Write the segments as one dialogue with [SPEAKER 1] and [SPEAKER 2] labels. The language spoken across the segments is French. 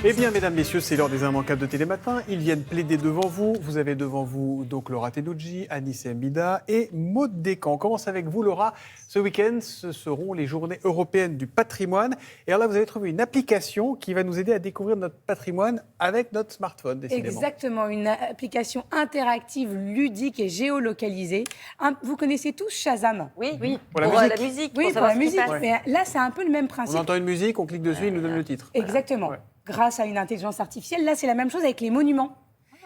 [SPEAKER 1] Eh bien, mesdames, messieurs, c'est l'heure des immanquables de Télématin. Ils viennent plaider devant vous. Vous avez devant vous donc Laura Tenoudji, Anis Mbida et Maud Descamps. On commence avec vous, Laura. Ce week-end, ce seront les journées européennes du patrimoine. Et alors là, vous avez trouvé une application qui va nous aider à découvrir notre patrimoine avec notre smartphone, décidément.
[SPEAKER 2] Exactement, une application interactive, ludique et géolocalisée. Vous connaissez tous Shazam?
[SPEAKER 3] Oui.
[SPEAKER 1] Pour la
[SPEAKER 3] la
[SPEAKER 1] musique.
[SPEAKER 3] musique.
[SPEAKER 2] Oui, pour
[SPEAKER 3] savoir
[SPEAKER 2] la
[SPEAKER 3] ce qui
[SPEAKER 2] musique.
[SPEAKER 3] passe.
[SPEAKER 2] Mais là, c'est un peu le même
[SPEAKER 1] On
[SPEAKER 2] principe.
[SPEAKER 1] entend une musique, on clique dessus, il nous donne le titre.
[SPEAKER 2] Exactement.
[SPEAKER 1] Ouais.
[SPEAKER 2] Grâce à une intelligence artificielle, là, c'est la même chose avec les monuments.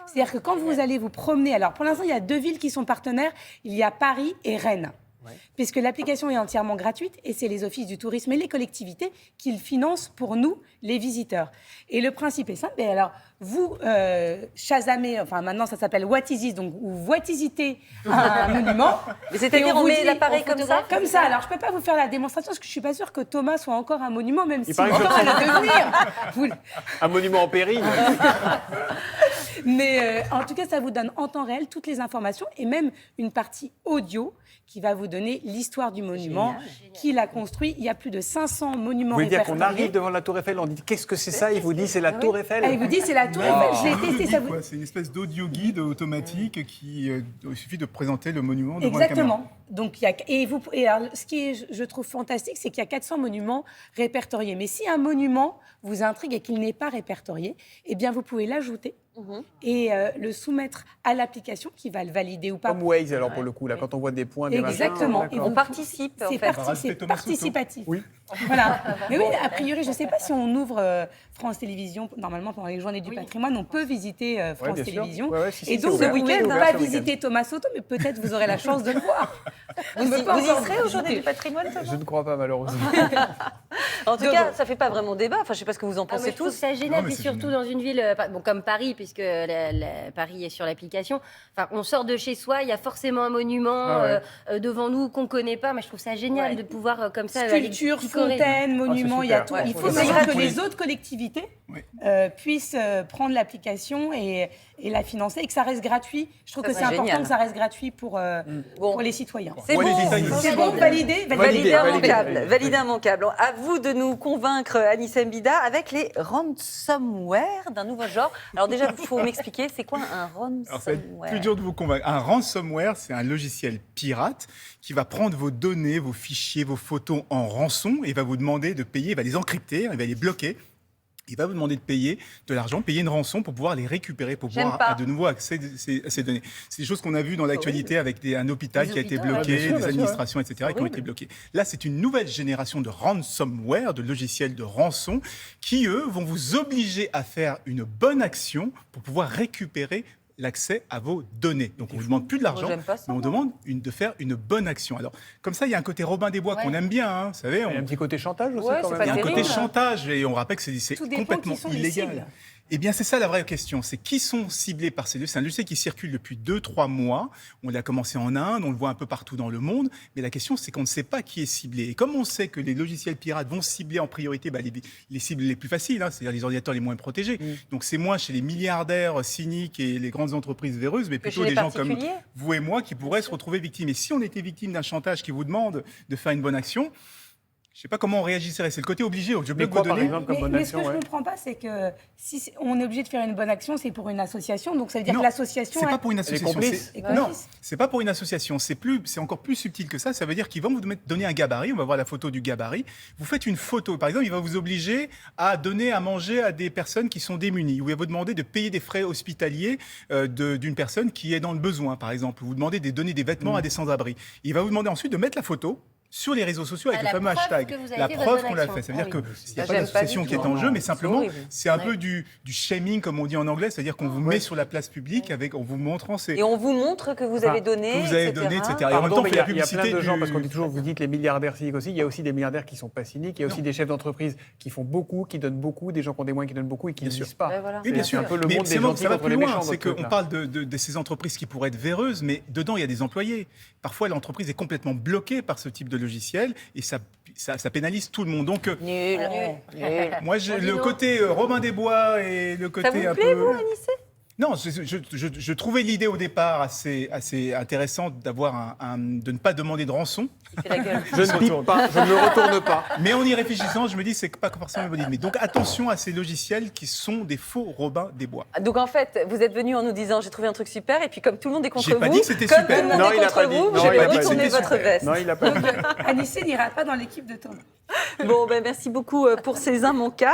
[SPEAKER 2] C'est-à-dire que quand vous allez vous promener, alors pour l'instant, il y a 2 villes qui sont partenaires, il y a Paris et Rennes. Puisque l'application est entièrement gratuite et c'est les offices du tourisme et les collectivités qui le financent pour nous, les visiteurs. Et le principe est simple. Et alors, vous chasamez, enfin maintenant ça s'appelle What is it, donc vous visitez un monument.
[SPEAKER 3] Mais c'est-à-dire, on met l'appareil comme ça?
[SPEAKER 2] Comme ça. Alors, je ne peux pas vous faire la démonstration parce que je ne suis pas sûre que Thomas soit encore un monument, même si
[SPEAKER 1] paraît que
[SPEAKER 2] encore à le devenir.
[SPEAKER 1] Un monument en péril.
[SPEAKER 2] Mais en tout cas, ça vous donne en temps réel toutes les informations et même une partie audio qui va vous donner l'histoire du monument, qui l'a construit. Il y a plus de 500 monuments
[SPEAKER 1] Vous voulez dire
[SPEAKER 2] répertoriés.
[SPEAKER 1] qu'on arrive devant la Tour Eiffel, on dit qu'est-ce que c'est ça? Il vous dit c'est la Tour Eiffel.
[SPEAKER 2] Ah, il vous dit c'est la Tour Eiffel. Je l'ai testé. Ça vous...
[SPEAKER 4] C'est une espèce d'audio guide automatique qui il suffit de présenter le monument devant la caméra.
[SPEAKER 2] Exactement. Donc, et alors, ce qui est, je trouve fantastique, c'est qu'il y a 400 monuments répertoriés. Mais si un monument vous intrigue et qu'il n'est pas répertorié, eh bien, vous pouvez l'ajouter et le soumettre à l'application qui va le valider ou pas.
[SPEAKER 1] Comme Waze, alors pour le coup, là, quand on voit des points, des
[SPEAKER 2] Exactement.
[SPEAKER 1] machins.
[SPEAKER 2] Et
[SPEAKER 3] On participe, en
[SPEAKER 2] C'est
[SPEAKER 3] fait.
[SPEAKER 2] c'est participatif.
[SPEAKER 1] Oui.
[SPEAKER 2] Voilà. Mais oui, a priori, je ne sais pas si on ouvre France Télévisions. Normalement, pendant les journées du patrimoine, on peut visiter France
[SPEAKER 1] bien sûr.
[SPEAKER 2] Télévisions.
[SPEAKER 1] Ouais, si,
[SPEAKER 2] Et
[SPEAKER 1] c'est
[SPEAKER 2] donc,
[SPEAKER 1] ouvert.
[SPEAKER 2] vous ne pouvez
[SPEAKER 1] C'est ouvert
[SPEAKER 2] pas
[SPEAKER 1] ce week-end.
[SPEAKER 2] visiter Thomas Soto, mais peut-être vous aurez la chance de le voir.
[SPEAKER 3] Vous y serez aux Journées du patrimoine, Thomas?
[SPEAKER 1] Je ne crois pas, malheureusement.
[SPEAKER 3] En tout cas, ça ne fait pas vraiment débat. Enfin, je ne sais pas ce que vous en
[SPEAKER 5] Ah, moi,
[SPEAKER 3] pensez
[SPEAKER 5] je trouve
[SPEAKER 3] tous.
[SPEAKER 5] ça génial,
[SPEAKER 4] Non, mais
[SPEAKER 5] puis
[SPEAKER 4] c'est
[SPEAKER 5] surtout
[SPEAKER 4] génial.
[SPEAKER 5] dans une ville comme Paris, puisque Paris est sur l'application. Enfin, on sort de chez soi, il y a forcément un monument devant nous qu'on ne connaît pas. Mais je trouve ça génial de pouvoir comme ça
[SPEAKER 2] Sculptures,
[SPEAKER 5] aller picorer.
[SPEAKER 2] fontaines, monuments, il y a tout.
[SPEAKER 1] Ouais,
[SPEAKER 2] Il faut
[SPEAKER 1] c'est
[SPEAKER 2] maintenant que
[SPEAKER 3] gratuit.
[SPEAKER 2] les autres collectivités
[SPEAKER 4] Oui.
[SPEAKER 2] puissent prendre l'application et la financer et que ça reste gratuit. Je trouve
[SPEAKER 3] Ça,
[SPEAKER 2] que
[SPEAKER 3] c'est
[SPEAKER 2] c'est important
[SPEAKER 3] génial.
[SPEAKER 2] que ça reste gratuit pour
[SPEAKER 3] Bon.
[SPEAKER 2] les citoyens.
[SPEAKER 3] C'est
[SPEAKER 1] Ouais,
[SPEAKER 3] bon.
[SPEAKER 1] les détails.
[SPEAKER 2] C'est bon, validé.
[SPEAKER 3] Validé immanquable.
[SPEAKER 1] validé.
[SPEAKER 3] Validé immanquable. À vous de nous convaincre, Anis Mbida, avec les ransomware d'un nouveau genre. Alors déjà, il faut m'expliquer, c'est quoi un
[SPEAKER 4] Alors, ça va être
[SPEAKER 3] ransomware?
[SPEAKER 4] plus dur de vous convaincre. Un ransomware, c'est un logiciel pirate qui va prendre vos données, vos fichiers, vos photos en rançon et va vous demander de payer, il va les encrypter, il va les bloquer. Il va vous demander de payer de l'argent, payer une rançon pour pouvoir les récupérer, pour
[SPEAKER 3] J'aime
[SPEAKER 4] pouvoir
[SPEAKER 3] pas.
[SPEAKER 4] de nouveau accéder à ces données. C'est des choses qu'on a vues dans l'actualité avec un hôpital
[SPEAKER 5] Les
[SPEAKER 4] qui a été
[SPEAKER 5] hôpitaux,
[SPEAKER 4] bloqué,
[SPEAKER 1] bien sûr,
[SPEAKER 4] des
[SPEAKER 1] bien sûr,
[SPEAKER 4] administrations, etc., qui ont
[SPEAKER 3] horrible.
[SPEAKER 4] été bloquées. Là, c'est une nouvelle génération de ransomware, de logiciels de rançon, qui, eux, vont vous obliger à faire une bonne action pour pouvoir récupérer l'accès à vos données. Donc, on ne vous demande plus de l'argent,
[SPEAKER 3] j'aime pas ça,
[SPEAKER 4] mais on
[SPEAKER 3] moi.
[SPEAKER 4] demande de faire une bonne action. Alors, comme ça, il y a un côté Robin des Bois qu'on aime bien, hein, vous savez.
[SPEAKER 1] Il y a un petit côté chantage aussi,
[SPEAKER 3] Ouais,
[SPEAKER 1] quand
[SPEAKER 3] c'est
[SPEAKER 1] même.
[SPEAKER 3] pas
[SPEAKER 4] Il y a un
[SPEAKER 3] terrible.
[SPEAKER 4] côté chantage et on rappelle que c'est
[SPEAKER 2] Tout dépend
[SPEAKER 4] complètement
[SPEAKER 2] qui sont les
[SPEAKER 4] illégal.
[SPEAKER 2] cibles.
[SPEAKER 4] Eh bien, c'est ça la vraie question. C'est qui sont ciblés par ces logiciels. C'est un logiciel qui circule depuis 2-3 mois. On l'a commencé en Inde, on le voit un peu partout dans le monde. Mais la question, c'est qu'on ne sait pas qui est ciblé. Et comme on sait que les logiciels pirates vont cibler en priorité les cibles les plus faciles, hein, c'est-à-dire les ordinateurs les moins protégés. Donc, c'est moins chez les milliardaires cyniques et les grandes entreprises véreuses, mais
[SPEAKER 3] Que
[SPEAKER 4] plutôt
[SPEAKER 3] chez les
[SPEAKER 4] des gens comme
[SPEAKER 3] particuliers.
[SPEAKER 4] vous et moi qui pourraient se retrouver victimes. Et si on était victime d'un chantage qui vous demande de faire une bonne action, je ne sais pas comment on réagirait. C'est le côté obligé. Je
[SPEAKER 1] Mais
[SPEAKER 4] bloque
[SPEAKER 1] quoi,
[SPEAKER 4] vos
[SPEAKER 1] par
[SPEAKER 4] données.
[SPEAKER 1] exemple, comme bonne
[SPEAKER 2] Mais ce que
[SPEAKER 1] action
[SPEAKER 2] je ne
[SPEAKER 1] ouais.
[SPEAKER 2] comprends pas, c'est que si on est obligé de faire une bonne action, c'est pour une association. Donc ça veut dire
[SPEAKER 4] Non,
[SPEAKER 2] que l'association...
[SPEAKER 4] C'est pas
[SPEAKER 2] elle-
[SPEAKER 4] pour une association.
[SPEAKER 1] complices.
[SPEAKER 2] Et
[SPEAKER 4] Non,
[SPEAKER 2] complices.
[SPEAKER 4] c'est pas pour une association. C'est encore plus subtil que ça. Ça veut dire qu'ils vont vous donner un gabarit. On va voir la photo du gabarit. Vous faites une photo. Par exemple, il va vous obliger à donner à manger à des personnes qui sont démunies. Ou il va vous demander de payer des frais hospitaliers d'une personne qui est dans le besoin, par exemple. Vous demandez de donner des vêtements à des sans-abri. Il va vous demander ensuite de mettre la photo sur les réseaux sociaux avec
[SPEAKER 5] Ah,
[SPEAKER 4] le
[SPEAKER 5] la
[SPEAKER 4] fameux
[SPEAKER 5] preuve
[SPEAKER 4] hashtag.
[SPEAKER 5] que vous avez
[SPEAKER 4] La
[SPEAKER 5] fait
[SPEAKER 4] preuve
[SPEAKER 5] votre
[SPEAKER 4] qu'on
[SPEAKER 5] bonne
[SPEAKER 4] l'a
[SPEAKER 5] action.
[SPEAKER 4] fait. Ça veut dire
[SPEAKER 5] Ah
[SPEAKER 4] que
[SPEAKER 5] oui.
[SPEAKER 4] il n'y a
[SPEAKER 3] Ça,
[SPEAKER 4] pas
[SPEAKER 3] j'aime pas
[SPEAKER 4] d'association
[SPEAKER 3] du
[SPEAKER 4] qui est
[SPEAKER 3] tout.
[SPEAKER 4] en jeu, mais
[SPEAKER 3] C'est
[SPEAKER 4] simplement,
[SPEAKER 3] horrible.
[SPEAKER 4] c'est un peu du shaming, comme on dit en anglais. C'est-à-dire qu'on vous met sur la place publique en vous montrant
[SPEAKER 3] Et on vous montre que vous avez donné,
[SPEAKER 4] que vous avez donné, etc. Et en même
[SPEAKER 1] Pardon,
[SPEAKER 4] temps, on
[SPEAKER 1] mais
[SPEAKER 4] fait la
[SPEAKER 1] il y a
[SPEAKER 4] publicité
[SPEAKER 1] plein de gens, parce qu'on
[SPEAKER 4] du...
[SPEAKER 1] dit toujours, vous dites les milliardaires cyniques aussi, il y a aussi des milliardaires qui ne sont pas cyniques, il y a aussi des chefs d'entreprise qui font beaucoup, qui donnent beaucoup, des gens qui ont des moyens qui donnent beaucoup et qui ne disent pas.
[SPEAKER 3] Ouais, voilà.
[SPEAKER 4] Oui, bien
[SPEAKER 1] C'est
[SPEAKER 4] sûr.
[SPEAKER 1] un peu le
[SPEAKER 4] Mais
[SPEAKER 1] monde
[SPEAKER 4] c'est
[SPEAKER 1] des
[SPEAKER 4] bon,
[SPEAKER 1] gentils
[SPEAKER 4] ça va
[SPEAKER 1] contre
[SPEAKER 4] plus
[SPEAKER 1] les
[SPEAKER 4] loin.
[SPEAKER 1] méchants.
[SPEAKER 4] C'est
[SPEAKER 1] votre truc,
[SPEAKER 4] qu'on
[SPEAKER 1] là.
[SPEAKER 4] parle de ces entreprises qui pourraient être véreuses, mais dedans, il y a des employés. Parfois, l'entreprise est complètement bloquée par ce type de logiciel et ça pénalise tout le monde. Donc,
[SPEAKER 3] Nul.
[SPEAKER 4] moi, le côté Robin des Bois et le côté
[SPEAKER 3] Ça vous
[SPEAKER 4] un
[SPEAKER 3] plaît,
[SPEAKER 4] peu...
[SPEAKER 3] vous, Anissé?
[SPEAKER 4] Non, je trouvais l'idée au départ assez intéressante de ne pas demander de rançon.
[SPEAKER 3] Il fait la gueule.
[SPEAKER 1] Je ne bip pas, je ne me retourne pas.
[SPEAKER 4] Mais en y réfléchissant, je me dis c'est pas forcément une bonne idée. Mais donc attention à ces logiciels qui sont des faux Robin des Bois.
[SPEAKER 3] Donc en fait, vous êtes venu en nous disant j'ai trouvé un truc super et puis comme tout le monde est contre
[SPEAKER 4] J'ai
[SPEAKER 3] vous,
[SPEAKER 4] pas dit que c'était
[SPEAKER 3] comme
[SPEAKER 4] super.
[SPEAKER 3] tout le monde
[SPEAKER 1] Non,
[SPEAKER 3] est
[SPEAKER 1] il a
[SPEAKER 3] contre
[SPEAKER 1] pas dit.
[SPEAKER 3] vous,
[SPEAKER 1] Non,
[SPEAKER 3] j'ai
[SPEAKER 1] il a
[SPEAKER 3] pas dit
[SPEAKER 1] pas
[SPEAKER 3] qu'on
[SPEAKER 1] dit.
[SPEAKER 3] est votre veste.
[SPEAKER 1] Non, il n'a pas dit.
[SPEAKER 2] Anissé n'ira pas dans l'équipe de tournoi.
[SPEAKER 3] Bon, ben merci beaucoup pour ces immanquables.